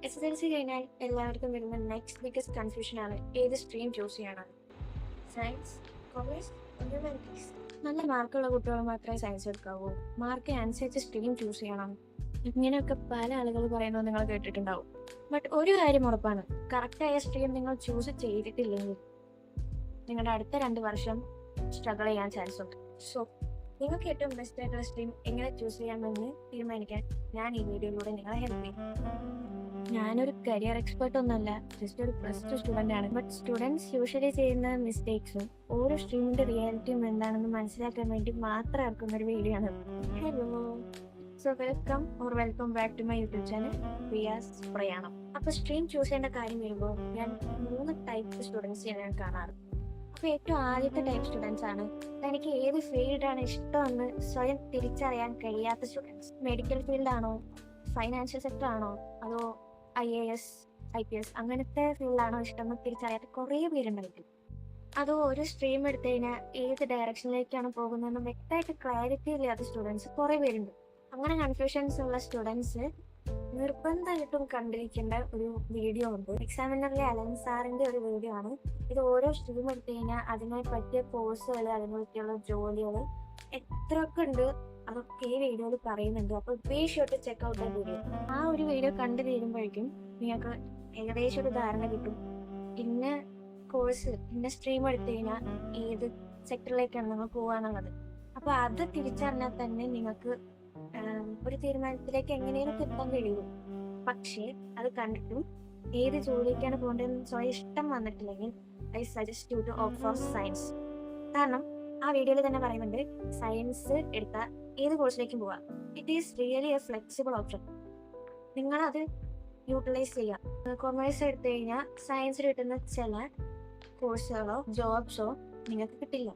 SSLC കഴിഞ്ഞാൽ എല്ലാവർക്കും വരുന്ന നെക്സ്റ്റ് ബിഗ്ഗസ്റ്റ് കൺഫ്യൂഷനാണ് ഏത് സ്ട്രീം ചൂസ് ചെയ്യണം. Science, commerce, humanities. നല്ല മാർക്കുള്ള കുട്ടികൾ മാത്രമേ സയൻസ് എടുക്കാവൂ, മാർക്ക് അനുസരിച്ച് സ്ട്രീം ചൂസ് ചെയ്യണം, ഇങ്ങനെയൊക്കെ പല ആളുകൾ പറയുന്നത് നിങ്ങൾ കേട്ടിട്ടുണ്ടാവും. ബട്ട് ഒരു കാര്യം ഉറപ്പാണ്, കറക്റ്റായ സ്ട്രീം നിങ്ങൾ ചൂസ് ചെയ്തിട്ടില്ലെങ്കിൽ നിങ്ങളുടെ അടുത്ത 2 വർഷം സ്ട്രഗിൾ ചെയ്യാൻ ചാൻസ് ഉണ്ട്. സോ നിങ്ങൾക്ക് ഏറ്റവും ബെസ്റ്റ് ആയിട്ടുള്ള സ്ട്രീം എങ്ങനെ ചൂസ് ചെയ്യാമെന്ന് തീരുമാനിക്കാൻ ഞാൻ ഈ വീഡിയോയിലൂടെ നിങ്ങളെ ഹെൽപ്പ് ചെയ്യും. ഞാനൊരു കരിയർ എക്സ്പെർട്ട് ഒന്നുമല്ല, ജസ്റ്റ് ഒരു +2 സ്റ്റുഡൻ്റ് ആണ്. ബട്ട് സ്റ്റുഡൻസ് യൂഷ്വലി ചെയ്യുന്ന മിസ്റ്റേക്സും ഓരോ സ്ട്രീമിന്റെ റിയാലിറ്റിയും എന്താണെന്ന് മനസ്സിലാക്കാൻ വേണ്ടി മാത്രം ഇറക്കുന്ന ഒരു വീഡിയോ ആണ്. Hello, so welcome back to my YouTube channel Riyas Prayanam. അപ്പോൾ സ്ട്രീം ചൂസ് ചെയ്യേണ്ട കാര്യം വരുമ്പോൾ ഞാൻ 3 ടൈപ്പ് സ്റ്റുഡൻസിനെ ഞാൻ കാണാറ്. അപ്പോൾ ഏറ്റവും ആദ്യത്തെ ടൈപ്പ് സ്റ്റുഡൻസ് ആണ് തനിക്ക് ഏത് ഫീൽഡാണ് ഇഷ്ടമെന്ന് സ്വയം തിരിച്ചറിയാൻ കഴിയാത്ത സ്റ്റുഡൻസ്. മെഡിക്കൽ ഫീൽഡാണോ, ഫൈനാൻഷ്യൽ സെക്ടർ ആണോ, അതോ IAS IPS അങ്ങനത്തെ ഫീൽഡാണോ ഇഷ്ടമെന്ന് തിരിച്ചറിയാത്ത കുറേ പേരുണ്ടായിരിക്കും. അതോ ഒരു സ്ട്രീം എടുത്തു കഴിഞ്ഞാൽ ഏത് ഡയറക്ഷനിലേക്കാണ് പോകുന്നതെന്ന് വ്യക്തമായിട്ട് ക്ലാരിറ്റി ഇല്ലാത്ത സ്റ്റുഡൻസ് കുറേ പേരുണ്ട്. അങ്ങനെ കൺഫ്യൂഷൻസ് ഉള്ള സ്റ്റുഡൻസ് നിർബന്ധമായിട്ടും കണ്ടിരിക്കേണ്ട ഒരു വീഡിയോ ഉണ്ട്. എക്സാമിനറിലെ അലൻ സാറിന്റെ ഒരു വീഡിയോ ആണ് ഇത്. ഓരോ സ്ട്രീം എടുത്തു കഴിഞ്ഞാൽ അതിനെ പറ്റിയ കോഴ്സുകൾ, അതിനെ പറ്റിയുള്ള ജോലികൾ എത്രയൊക്കെ ഉണ്ട് അതൊക്കെ ഈ വീഡിയോയിൽ പറയുന്നുണ്ട്. അപ്പോൾ be sure to check out the video. ആ ഒരു വീഡിയോ കണ്ടു തീരുമ്പോഴേക്കും നിങ്ങൾക്ക് ഏകദേശം ഒരു ധാരണ കിട്ടും ഇന്ന കോഴ്സ്, ഇന്ന സ്ട്രീം എടുത്തു കഴിഞ്ഞാൽ ഏത് സെക്ടറിലേക്കാണ് നിങ്ങൾ പോകാന്നുള്ളത്. അപ്പോൾ അത് തിരിച്ചറിഞ്ഞാൽ തന്നെ നിങ്ങൾക്ക് ഒരു തീരുമാനത്തിലേക്ക് എങ്ങനെയൊക്കെ എത്താൻ കഴിയും. പക്ഷേ അത് കണ്ടിട്ടും ഏത് ജോലിക്കാണ് പോകേണ്ടതെന്ന് സ്വയം ഇഷ്ടം വന്നിട്ടില്ലെങ്കിൽ I suggest you to opt for science. കാരണം ആ വീഡിയോയിൽ തന്നെ പറയുന്നുണ്ട് സയൻസ് എടുത്താൽ ഏത് കോഴ്സിലേക്കും പോവാം. It is really A flexible option. നിങ്ങളത് യൂട്ടിലൈസ് ചെയ്യാം. കൊമേഴ്സ് എടുത്തു കഴിഞ്ഞാൽ സയൻസിൽ കിട്ടുന്ന ചില കോഴ്സുകളോ ജോബ്സോ നിങ്ങൾക്ക് കിട്ടില്ല.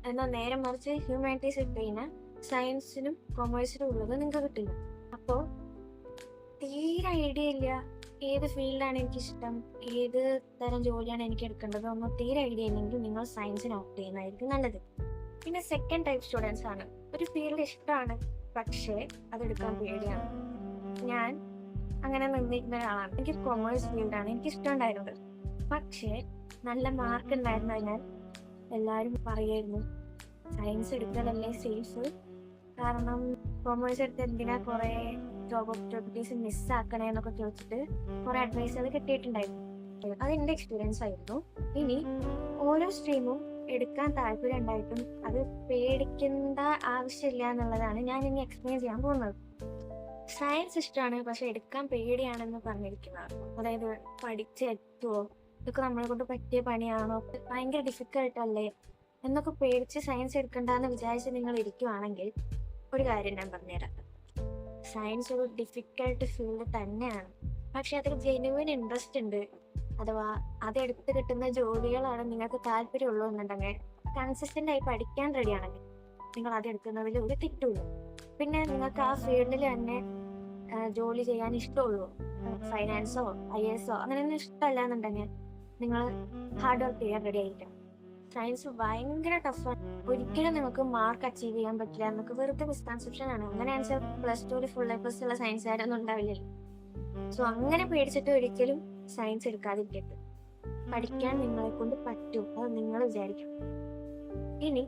എന്നാൽ നേരെ മറിച്ച് ഹ്യൂമാനിറ്റീസ് എടുത്തു കഴിഞ്ഞാൽ സയൻസിനും കൊമേഴ്സിനും ഉള്ളത് നിങ്ങൾക്ക് കിട്ടില്ല. അപ്പോൾ തീരെ ഐഡിയ ഇല്ല ഏത് ഫീൽഡാണ് എനിക്കിഷ്ടം, ഏത് തരം ജോലിയാണ് എനിക്ക് എടുക്കേണ്ടത് ഒന്നും തീരെ ഐഡിയ ഇല്ലെങ്കിൽ നിങ്ങൾ സയൻസിന് ഓപ്റ്റ് ചെയ്യുന്നതായിരിക്കും നല്ലത്. പിന്നെ സെക്കൻഡ് ടൈപ്പ് സ്റ്റുഡൻസ് ആണ്, ഒരു ഫീൽഡ് ഇഷ്ടമാണ് പക്ഷേ അതെടുക്കാൻ പേടിയാണ്. ഞാൻ അങ്ങനെ നിർണ്ണയിക്കുന്ന ഒരാളാണ്. എനിക്ക് കൊമേഴ്സ് ഫീൽഡാണ് എനിക്ക് ഇഷ്ടമുണ്ടായിരുന്നത്. പക്ഷേ നല്ല മാർക്ക് ഉണ്ടായിരുന്നതിനാൽ എല്ലാവരും പറയായിരുന്നു സയൻസ് എടുക്കലല്ലേ സേഫ്, കാരണം കൊമേഴ്സ് എടുത്ത് എന്തിനാ കുറേ ജോബ് ഓപ്പർച്യൂണിറ്റീസ് മിസ്സാക്കണേ എന്നൊക്കെ ചോദിച്ചിട്ട് കുറേ അഡ്വൈസുകൾ കിട്ടിയിട്ടുണ്ടായിരുന്നു. അതെൻ്റെ എക്സ്പീരിയൻസ് ആയിരുന്നു. ഇനി ഓരോ സ്ട്രീമും എടുക്കാൻ താല്പര്യം ഉണ്ടായിട്ടും അത് പേടിക്കേണ്ട ആവശ്യമില്ല എന്നുള്ളതാണ് ഞാൻ ഇനി എക്സ്പ്ലെയിൻ ചെയ്യാൻ പോകുന്നത്. സയൻസ് ഇഷ്ടമാണ് പക്ഷെ എടുക്കാൻ പേടിയാണെന്ന് പറഞ്ഞിരിക്കുന്നവർ, അതായത് പഠിച്ചെത്തുമോ, ഇതൊക്കെ നമ്മളെ കൊണ്ട് പറ്റിയ പണിയാണോ, ഭയങ്കര ഡിഫിക്കൽട്ടല്ലേ എന്നൊക്കെ പേടിച്ച് സയൻസ് എടുക്കണ്ടെന്ന് വിചാരിച്ച് നിങ്ങൾ ഇരിക്കുവാണെങ്കിൽ ഒരു കാര്യം ഞാൻ പറഞ്ഞുതരാം. സയൻസ് ഒരു ഡിഫിക്കൽട്ട് ഫീൽഡ് തന്നെയാണ്, പക്ഷെ അതിൽ ജെന്യുവൻ ഇൻട്രസ്റ്റ് ഉണ്ട്, അഥവാ അതെടുത്ത് കിട്ടുന്ന ജോലികളാണ് നിങ്ങൾക്ക് താല്പര്യമുള്ളൂ എന്നുണ്ടെങ്കിൽ, കൺസിസ്റ്റന്റ് ആയി പഠിക്കാൻ റെഡിയാണെങ്കിൽ നിങ്ങൾ അതെടുക്കുന്നതിൽ ഒരു തെറ്റുമില്ല. പിന്നെ നിങ്ങൾക്ക് ആ ഫീൽഡിൽ തന്നെ ജോലി ചെയ്യാൻ ഇഷ്ടമുള്ളൂ, ഫൈനാൻസോ IAS അങ്ങനെയൊന്നും ഇഷ്ടമല്ല എന്നുണ്ടെങ്കിൽ നിങ്ങൾ ഹാർഡ് വർക്ക് ചെയ്യാൻ റെഡി ആയിരിക്കണം. സയൻസ് ഭയങ്കര ടഫാണ്, ഒരിക്കലും നിങ്ങൾക്ക് മാർക്ക് അച്ചീവ് ചെയ്യാൻ പറ്റില്ല എന്നൊക്കെ വെറുതെ മിസ്കൺസെപ്ഷൻ ആണ്. അങ്ങനെയാണെന്ന് വെച്ചാൽ +2 ഫുൾ A+ ഉള്ള സയൻസുകാരൊന്നും ഉണ്ടാവില്ലല്ലോ. സോ അങ്ങനെ പേടിച്ചിട്ട് ഒരിക്കലും സയൻസ് എടുക്കാതിരിക്കരുത്. പഠിക്കാൻ നിങ്ങളെ കൊണ്ട് പറ്റും, അത് നിങ്ങൾ വിചാരിക്കും. ഇനി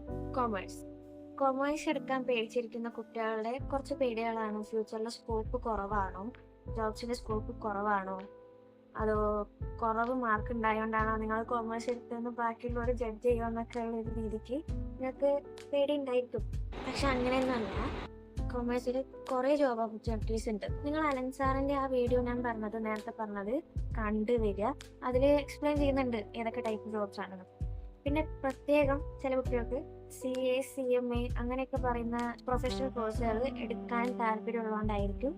കൊമേഴ്സ് എടുക്കാൻ പേടിച്ചിരിക്കുന്ന കുട്ടികളുടെ കുറച്ച് പേടികളാണ് ഫ്യൂച്ചറിലെ സ്കോപ്പ് കുറവാണോ, ജോബ്സിന്റെ സ്കോപ്പ് കുറവാണോ, അതോ കുറവ് മാർക്ക് ഉണ്ടായതുകൊണ്ടാണോ നിങ്ങൾ കൊമേഴ്സ് എടുത്തെന്ന് ബാക്കിയുള്ളവർ ജഡ്ജ് ചെയ്യുമെന്നൊക്കെ ഉള്ള ഒരു രീതിക്ക് നിങ്ങൾക്ക് പേടി ഉണ്ടായിരിക്കും. പക്ഷെ അങ്ങനെയൊന്നുമല്ല, കൊമേഴ്സിൽ കുറേ ജോബ് ഓപ്പർച്യൂണിറ്റീസ് ഉണ്ട്. നിങ്ങൾ അലൻ സാറിന്റെ ആ വീഡിയോ ഞാൻ നേരത്തെ പറഞ്ഞത് കണ്ടുവരിക, അതിൽ എക്സ്പ്ലെയിൻ ചെയ്യുന്നുണ്ട് ഏതൊക്കെ ടൈപ്പ് ജോബ്സ് ആണെന്ന്. പിന്നെ പ്രത്യേകം ചില കുട്ടികൾക്ക് CA CMA അങ്ങനെയൊക്കെ പറയുന്ന പ്രൊഫഷണൽ കോഴ്സുകൾ എടുക്കാൻ താല്പര്യമുള്ളതുകൊണ്ടായിരിക്കും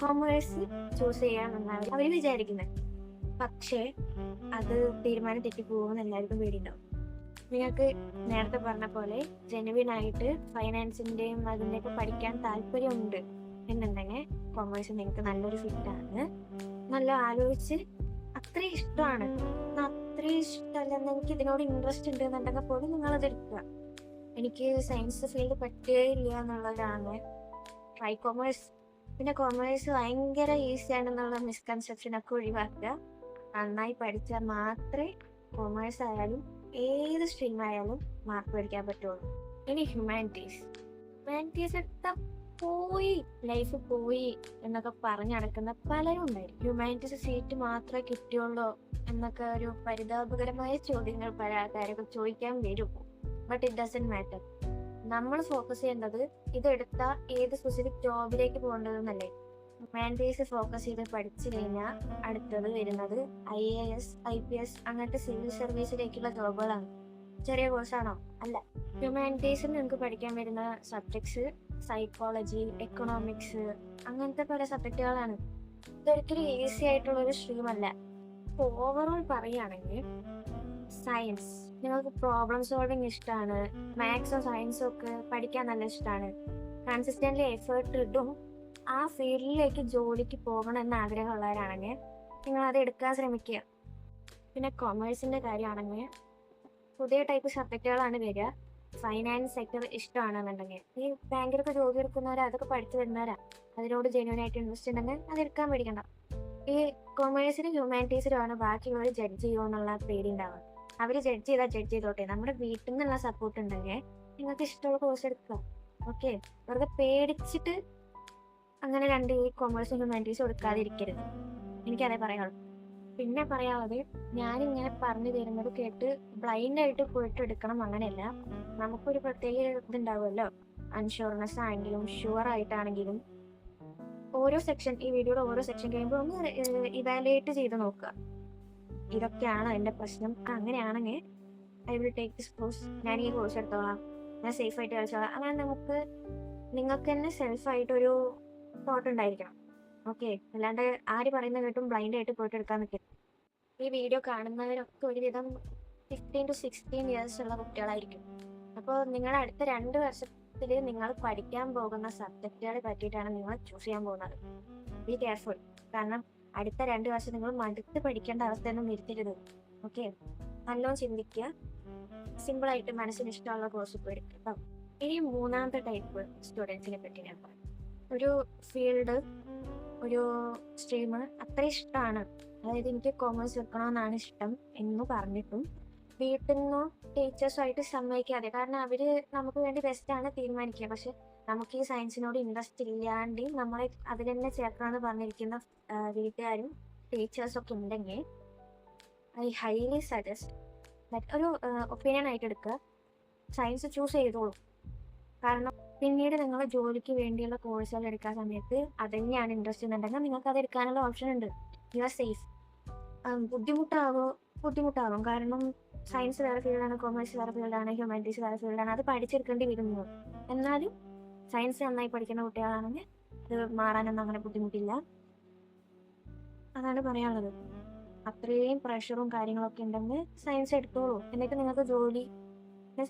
കൊമേഴ്സ് ചൂസ് ചെയ്യാമെന്നാണ് അവർ വിചാരിക്കുന്നത്. പക്ഷേ അത് തീരുമാനം തെറ്റിപ്പോകുമെന്ന് എല്ലാവർക്കും പേടിയുണ്ടാവും. നിങ്ങൾക്ക് നേരത്തെ പറഞ്ഞ പോലെ ജെനുവിൻ ആയിട്ട് ഫൈനാൻസിന്റെയും അതിൻ്റെയൊക്കെ പഠിക്കാൻ താല്പര്യമുണ്ട് എന്നുണ്ടെങ്കിൽ കൊമേഴ്സ് നിങ്ങൾക്ക് നല്ലൊരു ഫിറ്റാണ്. നല്ല ആലോചിച്ച് അത്രയും ഇഷ്ടമാണ്, അത്രയും ഇഷ്ടമല്ലെന്ന് എനിക്ക് ഇതിനോട് ഇൻട്രസ്റ്റ് ഉണ്ട് എന്നുണ്ടെങ്കിൽ പോലും നിങ്ങളത് എടുക്കുക. എനിക്ക് സയൻസ് ഫീൽഡ് പറ്റുകയില്ല എന്നുള്ളവരാണ് ട്രൈ കൊമേഴ്സ്. പിന്നെ കൊമേഴ്സ് ഭയങ്കര ഈസി ആണെന്നുള്ള മിസ്കൺസെപ്ഷൻ ഒക്കെ ഒഴിവാക്കുക. നന്നായി പഠിച്ചാൽ മാത്രമേ കൊമേഴ്സ് ആയാലും ഏത് സ്ട്രീം ആയാലും മാർക്ക് പഠിക്കാൻ പറ്റുള്ളൂ. ഇനി ഹ്യൂമാനിറ്റീസ് എടുത്താ പോയി, ലൈഫ് പോയി എന്നൊക്കെ പറഞ്ഞു നടക്കുന്ന പലരും ഉണ്ടായിരിക്കും. ഹ്യൂമാനിറ്റീസ് സീറ്റ് മാത്രമേ കിട്ടിയുള്ളൂ എന്നൊക്കെ ഒരു പരിതാപകരമായ ചോദ്യങ്ങൾ പല ആൾക്കാരൊക്കെ ചോദിക്കാൻ വരും. But it doesn't matter. നമ്മൾ ഫോക്കസ് ചെയ്യേണ്ടത് ഇതെടുത്താൽ ഏത് സ്പെസിഫിക് ജോബിലേക്ക് പോകേണ്ടതെന്നല്ലേ. ഹ്യൂമാനിറ്റീസ് ഫോക്കസ് ചെയ്ത് പഠിച്ചു കഴിഞ്ഞാൽ അടുത്തത് വരുന്നത് IAS IPS അങ്ങനത്തെ സിവിൽ സർവീസിലേക്കുള്ള ജോബുകളാണ്. ചെറിയ കോഴ്സാണോ? അല്ല. ഹ്യൂമാനിറ്റീസിൽ നിങ്ങൾക്ക് പഠിക്കാൻ വരുന്ന സബ്ജക്ട്സ് സൈക്കോളജി, എക്കണോമിക്സ് അങ്ങനത്തെ പല സബ്ജക്റ്റുകളാണ്. ഇതൊരിക്കലും ഈസി ആയിട്ടുള്ള ഒരു സ്ട്രീം അല്ല. ഓവറോൾ പറയുകയാണെങ്കിൽ സയൻസ്, നിങ്ങൾക്ക് പ്രോബ്ലം സോൾവിങ് ഇഷ്ടമാണ്, മാത്സും സയൻസും ഒക്കെ പഠിക്കാൻ നല്ല ഇഷ്ടമാണ്, കൺസിസ്റ്റൻ്റ്ലി എഫേർട്ട് ഇടും, ആ ഫീൽഡിലേക്ക് ജോലിക്ക് പോകണം എന്ന ആഗ്രഹമുള്ളവരാണെങ്കിൽ നിങ്ങൾ അത് എടുക്കാൻ ശ്രമിക്കുക. പിന്നെ കൊമേഴ്സിൻ്റെ കാര്യമാണെങ്കിൽ പുതിയ ടൈപ്പ് സബ്ജക്റ്റുകളാണ് വരിക. ഫൈനാൻസ് സെക്ടർ ഇഷ്ടമാണെന്നുണ്ടെങ്കിൽ, ഈ ബാങ്കിലൊക്കെ ജോലി എടുക്കുന്നവർ അതൊക്കെ പഠിച്ചു വരുന്നവരാ, അതിനോട് ജെന്യൂനായിട്ട് ഇൻട്രസ്റ്റ് ഉണ്ടെങ്കിൽ അത് എടുക്കാൻ പേടിക്കണ്ട. ഈ കൊമേഴ്സിനും ഹ്യൂമാനിറ്റീസിലുമാണ് ബാക്കിയുള്ളവർ ജഡ്ജ് ചെയ്യുമോ എന്നുള്ള പേടി ഉണ്ടാവുക. അവർ ജഡ്ജ് ചെയ്തോട്ടെ. നമ്മുടെ വീട്ടിൽ നിന്നുള്ള സപ്പോർട്ട് ഉണ്ടെങ്കിൽ നിങ്ങൾക്ക് ഇഷ്ടമുള്ള കോഴ്സ് എടുക്കുക. ഓക്കെ, വെറുതെ പേടിച്ചിട്ട് അങ്ങനെ രണ്ട് ഈ കൊമേഴ്സും ഹ്യൂമാനിറ്റീസും എടുക്കാതിരിക്കരുത്. എനിക്കതേ പറയാനുള്ളൂ. പിന്നെ പറയാനുള്ളത്, ഞാനിങ്ങനെ പറഞ്ഞു തരുന്നത് കേട്ട് ബ്ലൈൻഡായിട്ട് പോയിട്ട് എടുക്കണം അങ്ങനെയല്ല. നമുക്കൊരു പ്രത്യേക ഇതുണ്ടാവുമല്ലോ, അൺഷുവർനെസ് ആണെങ്കിലും ഷുവർ ആയിട്ടാണെങ്കിലും ഓരോ സെക്ഷൻ, ഈ വീഡിയോയുടെ ഓരോ സെക്ഷൻ കഴിയുമ്പോൾ ഒന്ന് ഇവാലുവേറ്റ് ചെയ്ത് നോക്കുക. ഇതൊക്കെയാണ് എൻ്റെ പ്രശ്നം. അങ്ങനെയാണെങ്കിൽ I will take this course, ഞാൻ ഈ കോഴ്സ് എടുത്തോളാം, ഞാൻ സേഫായിട്ട് കളിച്ചോളാം. അങ്ങനെ നിങ്ങൾക്ക് തന്നെ സെൽഫായിട്ടൊരു തോട്ട് ഉണ്ടായിരിക്കണം. ഓക്കെ, അല്ലാണ്ട് ആര് പറയുന്ന കേട്ടും ബ്ലൈൻഡായിട്ട് പോയിട്ട് എടുക്കാൻ നിൽക്കരുത്. ഈ വീഡിയോ കാണുന്നവരൊക്കെ ഒരുവിധം 15 to 16 years ഉള്ള കുട്ടികളായിരിക്കും. അപ്പോൾ നിങ്ങൾ അടുത്ത 2 വർഷത്തിൽ നിങ്ങൾ പഠിക്കാൻ പോകുന്ന സബ്ജക്റ്റുകളെ പറ്റിയിട്ടാണ് നിങ്ങൾ ചൂസ് ചെയ്യാൻ പോകുന്നത്. Be careful. കാരണം അടുത്ത 2 വർഷം നിങ്ങൾ മടുത്ത് പഠിക്കേണ്ട അവസ്ഥയൊന്നും വരുത്തരുത്. ഓക്കെ, നല്ലോണം ചിന്തിക്കുക, സിമ്പിളായിട്ട് മനസ്സിന് ഇഷ്ടമുള്ള കോഴ്സ് ഇപ്പോൾ എടുക്കുക. ഇനി മൂന്നാമത്തെ ടൈപ്പ് സ്റ്റുഡൻസിനെ പറ്റി ഞാൻ പറയാം. ഒരു ഫീൽഡ്, ഒരു സ്ട്രീം അത്ര ഇഷ്ടമാണ്, അതായത് എനിക്ക് കൊമേഴ്സ് എടുക്കണമെന്നാണ് ഇഷ്ടം എന്ന് പറഞ്ഞിട്ടും വീട്ടിൽ നിന്നോ ടീച്ചേഴ്സുമായിട്ട് സമ്മതിക്കാതെ, കാരണം അവർ നമുക്ക് വേണ്ടി ബെസ്റ്റാണ് തീരുമാനിക്കുക, പക്ഷെ നമുക്ക് ഈ സയൻസിനോട് ഇൻട്രസ്റ്റ് ഇല്ലാണ്ട് നമ്മളെ അതിൽ തന്നെ ചേർക്കണമെന്ന് പറഞ്ഞിരിക്കുന്ന വീട്ടുകാരും ടീച്ചേഴ്സൊക്കെ ഉണ്ടെങ്കിൽ ഐ ഹൈലി സജസ്റ്റ് ഒരു ഒപ്പീനിയൻ ആയിട്ട് എടുക്കുക, സയൻസ് ചൂസ് ചെയ്തോളൂ. കാരണം പിന്നീട് നിങ്ങൾ ജോലിക്ക് വേണ്ടിയുള്ള കോഴ്സുകൾ എടുക്കാൻ സമയത്ത് അതുതന്നെയാണ് ഇൻട്രസ്റ്റ് എന്നുണ്ടെങ്കിൽ നിങ്ങൾക്ക് അത് എടുക്കാനുള്ള ഓപ്ഷൻ ഉണ്ട്. You are safe. ബുദ്ധിമുട്ടാകും, കാരണം സയൻസ് വേറെ ഫീൽഡാണ്, കൊമേഴ്സ് വേറെ ഫീൽഡാണ്, ഹ്യൂമാനിറ്റീസ് വേറെ ഫീൽഡാണ്, അത് പഠിച്ചെടുക്കേണ്ടി വരുന്നു. എന്നാലും സയൻസ് നന്നായി പഠിക്കുന്ന കുട്ടികളാണെങ്കിൽ അത് മാറാനൊന്നും അങ്ങനെ ബുദ്ധിമുട്ടില്ല. അതാണ് പറയാനുള്ളത്. അത്രയും പ്രഷറും കാര്യങ്ങളൊക്കെ ഉണ്ടെങ്കിൽ സയൻസ് എടുത്തോളൂ. എന്നിട്ട് നിങ്ങൾക്ക് ജോലി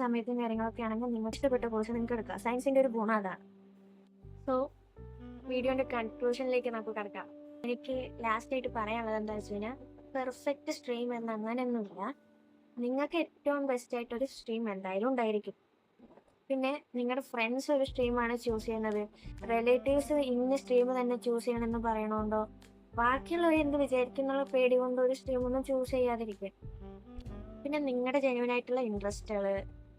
സമയത്തും കാര്യങ്ങളൊക്കെ ആണെങ്കിൽ നിങ്ങൾക്ക് ഇഷ്ടപ്പെട്ട കോഴ്സ് നിങ്ങൾക്ക് എടുക്കാം. സയൻസിൻ്റെ ഒരു ഗുണം അതാണ്. സോ വീഡിയോൻ്റെ കൺക്ലൂഷനിലേക്ക് നമുക്ക് കിടക്കാം. എനിക്ക് ലാസ്റ്റായിട്ട് പറയാനുള്ളത് എന്താ വെച്ച് കഴിഞ്ഞാൽ, പെർഫെക്റ്റ് സ്ട്രീം എന്ന് അങ്ങനെയൊന്നുമില്ല. നിങ്ങൾക്ക് ഏറ്റവും ബെസ്റ്റായിട്ടൊരു സ്ട്രീം എന്തായാലും ഉണ്ടായിരിക്കും. പിന്നെ നിങ്ങളുടെ ഫ്രണ്ട്സ് ഒരു സ്ട്രീമാണ് ചൂസ് ചെയ്യുന്നത്, റിലേറ്റീവ്സ് ഇന്ന സ്ട്രീം തന്നെ ചൂസ് ചെയ്യണമെന്ന് പറയണോണ്ടോ ബാക്കിയുള്ളവർ എന്ത് വിചാരിക്കുന്നുള്ള പേടി കൊണ്ട് ഒരു സ്ട്രീമൊന്നും ചൂസ് ചെയ്യാതിരിക്കുക. പിന്നെ നിങ്ങളുടെ ജെന്യൂനായിട്ടുള്ള ഇൻട്രസ്റ്റുകൾ,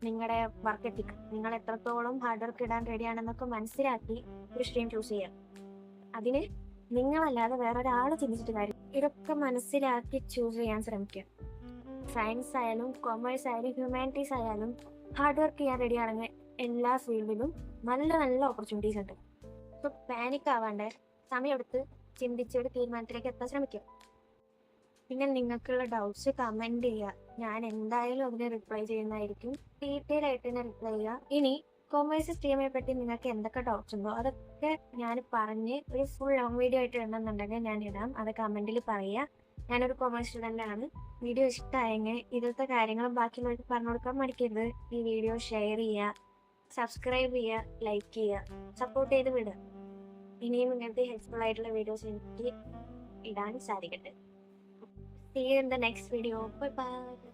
നിങ്ങളുടെ വർക്ക് എത്തിക്, നിങ്ങൾ എത്രത്തോളം ഹാർഡ് വർക്ക് ഇടാൻ റെഡിയാണെന്നൊക്കെ മനസ്സിലാക്കി ഒരു സ്ട്രീം ചൂസ് ചെയ്യാം. അതിന് നിങ്ങളല്ലാതെ വേറെ ഒരാൾ ചിന്തിച്ചിട്ട് കാര്യം. ഇതൊക്കെ മനസ്സിലാക്കി ചൂസ് ചെയ്യാൻ ശ്രമിക്കുക. സയൻസ് ആയാലും കൊമേഴ്സ് ആയാലും ഹ്യൂമാനിറ്റീസ് ആയാലും ഹാർഡ് വർക്ക് ചെയ്യാൻ റെഡിയാണെങ്കിൽ എല്ലാ ഫീൽഡിലും നല്ല നല്ല ഓപ്പർച്യൂണിറ്റീസ് ഉണ്ട്. ഇപ്പോൾ പാനിക് ആവാണ്ട് സമയമെടുത്ത് ചിന്തിച്ചൊരു തീരുമാനത്തിലേക്ക് എത്താൻ ശ്രമിക്കുക. പിന്നെ നിങ്ങൾക്കുള്ള ഡൗട്ട്സ് കമൻറ്റ് ചെയ്യുക, ഞാൻ എന്തായാലും അതിന് റിപ്ലൈ ചെയ്യുന്നതായിരിക്കും. ഡീറ്റെയിൽ ആയിട്ട് തന്നെ റിപ്ലൈ ചെയ്യുക. ഇനി കൊമേഴ്സ് സ്ട്രീമിനെ പറ്റി നിങ്ങൾക്ക് എന്തൊക്കെ ഡൗട്ട്സ് ഉണ്ടോ അതൊക്കെ ഞാൻ പറഞ്ഞ് ഒരു ഫുൾ ലോങ് വീഡിയോ ആയിട്ട് ഇടണമെന്നുണ്ടെങ്കിൽ ഞാൻ ഇടാം. അത് കമൻറ്റിൽ പറയുക. ഞാനൊരു കൊമേഴ്സ് സ്റ്റുഡൻ്റ് ആണ്. വീഡിയോ ഇഷ്ടമായെങ്കിൽ ഇതുപോലത്തെ കാര്യങ്ങളും ബാക്കിയുള്ളവർക്ക് പറഞ്ഞു കൊടുക്കാൻ മടിക്കരുത്. ഈ വീഡിയോ ഷെയർ ചെയ്യുക, സബ്സ്ക്രൈബ് ചെയ്യുക, ലൈക്ക് ചെയ്യുക, സപ്പോർട്ട് ചെയ്ത് വിടുക. ഇനിയും ഇങ്ങനത്തെ ഹെൽപ്ഫുൾ ആയിട്ടുള്ള വീഡിയോസ് എനിക്ക് ഇടാൻ സാധിക്കട്ടെ. See you in the next video. Bye bye.